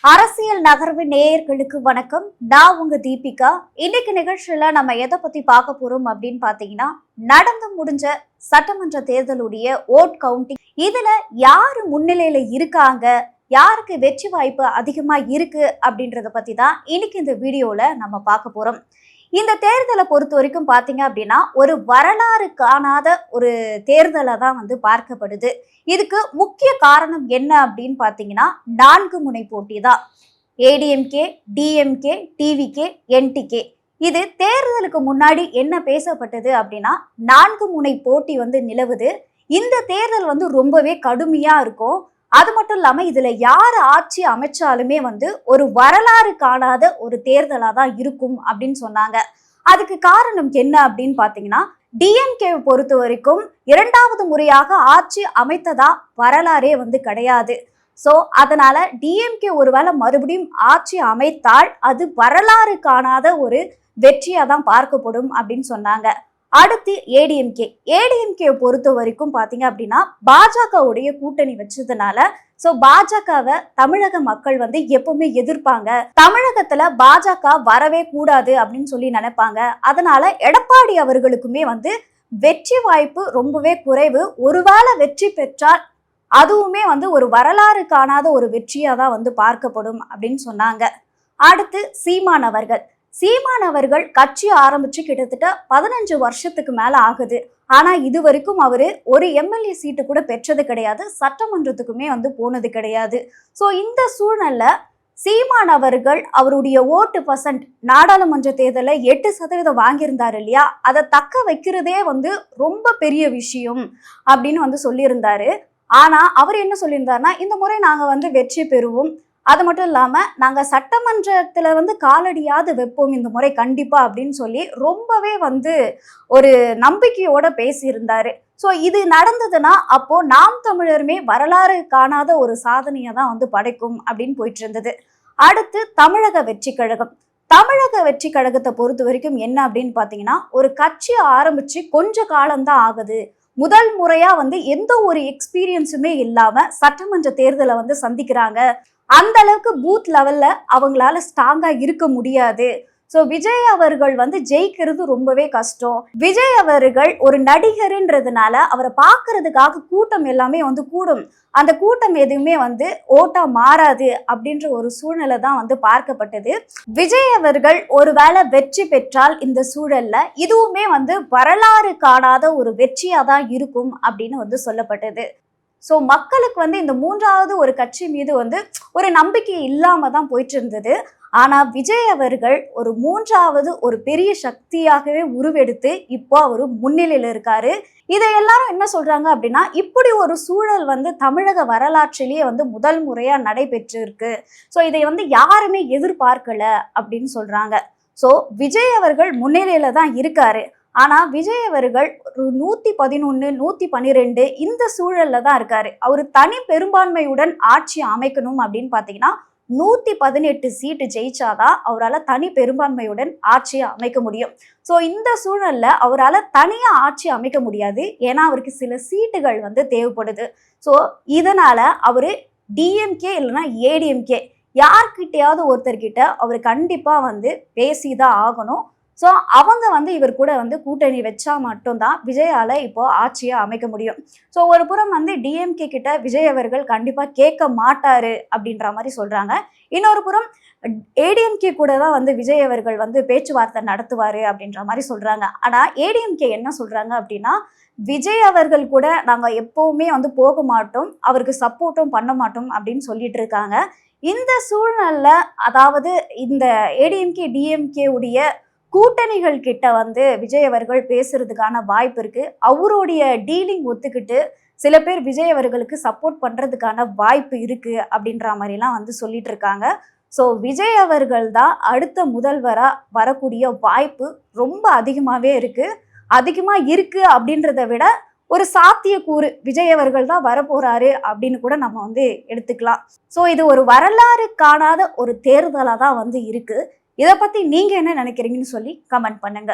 அரசியல் நகர்வு நேயர்களுக்கு வணக்கம். நான் உங்க தீபிகா. இன்னைக்கு நிகழ்ச்சியில நம்ம எதை பத்தி பார்க்க போறோம் அப்படின்னு பாத்தீங்கன்னா, நடந்து முடிஞ்ச சட்டமன்ற தேர்தலுடைய ஓட் கவுண்டிங். இதுல யாரு முன்னிலையில இருக்காங்க, யாருக்கு வெற்றி வாய்ப்பு அதிகமா இருக்கு அப்படின்றத பத்தி தான் இன்னைக்கு இந்த வீடியோல நம்ம பார்க்க போறோம். இந்த தேர்தலை பொறுத்த வரைக்கும் பாத்தீங்க அப்படின்னா, ஒரு வரலாறு காணாத ஒரு தேர்தலை தான் பார்க்கப்படுது. இதுக்கு முக்கிய காரணம் என்ன அப்படின்னு பாத்தீங்கன்னா, 4 முனை போட்டி தான். ADMK, DMK, TVK, NTK. இது தேர்தலுக்கு முன்னாடி என்ன பேசப்பட்டது அப்படின்னா, 4 முனை போட்டி நிலவுது. இந்த தேர்தல் ரொம்பவே கடுமையா இருக்கும். அது மட்டும் இல்லாம இதுல யார் ஆட்சி அமைச்சாலுமே ஒரு வரலாறு காணாத ஒரு தேர்தலா தான் இருக்கும் அப்படின்னு சொன்னாங்க. அதுக்கு காரணம் என்ன அப்படின்னு பாத்தீங்கன்னா, டிஎம்கே பொறுத்த வரைக்கும் 2வது முறையாக ஆட்சி அமைத்ததா வரலாறே கிடையாது. சோ அதனால டிஎம்கே ஒருவேளை மறுபடியும் ஆட்சி அமைத்தால் அது வரலாறு காணாத ஒரு வெற்றியா தான் பார்க்கப்படும் அப்படின்னு சொன்னாங்க. அடுத்து ஏடிஎம்கே பொறுத்த வரைக்கும் பாத்தீங்க அப்படின்னா, பாஜகவுடைய கூட்டணி வச்சதுனால பாஜகவை தமிழக மக்கள் எப்பவுமே எதிர்ப்பாங்க. தமிழகத்துல பாஜக வரவே கூடாது அப்படின்னு சொல்லி நினைப்பாங்க. அதனால எடப்பாடி அவர்களுக்குமே வெற்றி வாய்ப்பு ரொம்பவே குறைவு. ஒருவேளை வெற்றி பெற்றால் அதுவுமே ஒரு வரலாறு காணாத ஒரு வெற்றியா தான் பார்க்கப்படும் அப்படின்னு சொன்னாங்க. அடுத்து சீமான் அவர்கள் கட்சி ஆரம்பிச்சு கிட்டத்தட்ட 15 வருஷத்துக்கு மேல ஆகுது. ஆனா இது வரைக்கும் அவரு ஒரு எம்எல்ஏ சீட்டு கூட பெற்றது கிடையாது. சட்டமன்றத்துக்குமே போனது கிடையாது. சோ இந்த சூழ்நிலை சீமான் அவர்கள் அவருடைய ஓட்டு பர்சன்ட் நாடாளுமன்ற தேர்தல 8% வாங்கியிருந்தாரு இல்லையா, அதை தக்க வைக்கிறதே ரொம்ப பெரிய விஷயம் அப்படின்னு சொல்லியிருந்தாரு. ஆனா அவர் என்ன சொல்லியிருந்தாருன்னா, இந்த முறை நாங்க வெற்றி பெறுவோம், அது மட்டும் இல்லாம நாங்க சட்டமன்றத்துல காலடியாவது வைப்போம் இந்த முறை கண்டிப்பா அப்படின்னு சொல்லி ரொம்பவே ஒரு நம்பிக்கையோட பேசியிருந்தாரு. சோ இது நடந்ததுன்னா அப்போ நாம் தமிழருமே வரலாறு காணாத ஒரு சாதனையை தான் படைக்கும் அப்படின்னு போயிட்டு இருந்தது. அடுத்து தமிழக வெற்றி கழகத்தை பொறுத்த வரைக்கும் என்ன அப்படின்னு பாத்தீங்கன்னா, ஒரு கட்சி ஆரம்பிச்சு கொஞ்ச காலம்தான் ஆகுது. முதல் முறையா எந்த ஒரு எக்ஸ்பீரியன்ஸுமே இல்லாம சட்டமன்ற தேர்தலை சந்திக்கிறாங்க. அந்த அளவுக்கு பூத் லெவல்ல அவங்களால ஸ்ட்ராங்கா இருக்க முடியாது. சோ விஜய் அவர்கள் ஜெயிக்கிறது ரொம்பவே கஷ்டம். விஜய் அவர்கள் ஒரு நடிகர்ன்றதுனால அவரை பாக்குறதுக்காக கூட்டம் எல்லாமே கூடும். அந்த கூட்டம் எதுவுமே ஓட்டா மாறாது அப்படின்ற ஒரு சூழ்நிலை தான் பார்க்கப்பட்டது. விஜய் அவர்கள் ஒருவேளை வெற்றி பெற்றால் இந்த சூழல்ல இதுவுமே வரலாறு காணாத ஒரு வெற்றியா தான் இருக்கும் அப்படின்னு சொல்லப்பட்டது. சோ மக்களுக்கு இந்த 3வது ஒரு கட்சி மீது ஒரு நம்பிக்கை இல்லாம தான் போயிட்டு இருந்தது. ஆனா விஜய் அவர்கள் ஒரு 3வது ஒரு பெரிய சக்தியாகவே உருவெடுத்து இப்போ அவரு முன்னிலையில இருக்காரு. இதை எல்லாரும் என்ன சொல்றாங்க அப்படின்னா, இப்படி ஒரு சூழல் தமிழக வரலாற்றிலேயே முதல் முறையா நடைபெற்று இருக்கு. சோ இதை யாருமே எதிர்பார்க்கல அப்படின்னு சொல்றாங்க. சோ விஜய் அவர்கள் முன்னிலையில தான் இருக்காரு. ஆனா விஜய் அவர்கள் ஒரு 111, 112 இந்த சூழல்ல தான் இருக்காரு. அவரு தனி பெரும்பான்மையுடன் ஆட்சி அமைக்கணும் அப்படின்னு பாத்தீங்கன்னா 118 சீட்டு ஜெயிச்சாதான் அவரால் தனி பெரும்பான்மையுடன் ஆட்சியை அமைக்க முடியும். சோ இந்த சூழல்ல அவரால் தனியா ஆட்சி அமைக்க முடியாது. ஏன்னா அவருக்கு சில சீட்டுகள் தேவைப்படுது. சோ இதனால அவரு டிஎம்கே இல்லைன்னா ஏடிஎம்கே யார்கிட்டயாவது ஒருத்தர்கிட்ட அவரு கண்டிப்பா பேசிதான் ஆகணும். ஸோ அவங்க இவர் கூட கூட்டணி வச்சா மட்டும்தான் விஜயால இப்போ ஆட்சியை அமைக்க முடியும். ஸோ ஒரு புறம் டிஎம்கே கிட்ட விஜய் அவர்கள் கண்டிப்பா கேட்க மாட்டாரு அப்படின்ற மாதிரி சொல்றாங்க. இன்னொரு புறம் ஏடிஎம்கே கூட தான் விஜய் அவர்கள் பேச்சுவார்த்தை நடத்துவாரு அப்படின்ற மாதிரி சொல்றாங்க. ஆனா ஏடிஎம்கே என்ன சொல்றாங்க அப்படின்னா, விஜய் அவர்கள் கூட நாங்க எப்பவுமே போக மாட்டோம், அவருக்கு சப்போர்ட்டும் பண்ண மாட்டோம் அப்படின்னு சொல்லிட்டு இருக்காங்க. இந்த சூழ்நிலையில அதாவது இந்த ஏடிஎம்கே டிஎம்கே உடைய கூட்டணிகள் கிட்ட விஜய் அவர்கள் பேசுறதுக்கான வாய்ப்பு இருக்கு. அவருடைய டீலிங் ஒத்துக்கிட்டு சில பேர் விஜய் அவர்களுக்கு சப்போர்ட் பண்றதுக்கான வாய்ப்பு இருக்கு அப்படின்ற மாதிரிலாம் சொல்லிட்டு இருக்காங்க. ஸோ விஜய் அவர்கள் தான் அடுத்த முதல்வரா வரக்கூடிய வாய்ப்பு ரொம்ப அதிகமாவே இருக்கு. அதிகமா இருக்கு அப்படின்றத விட ஒரு சாத்தியக்கூறு விஜய் அவர்கள் தான் வரப்போறாரு அப்படின்னு கூட நம்ம எடுத்துக்கலாம். ஸோ இது ஒரு வரலாறு காணாத ஒரு தேர்தலா தான் இருக்கு. இதை பத்தி நீங்க என்ன நினைக்கிறீங்கன்னு சொல்லி கமெண்ட் பண்ணுங்க.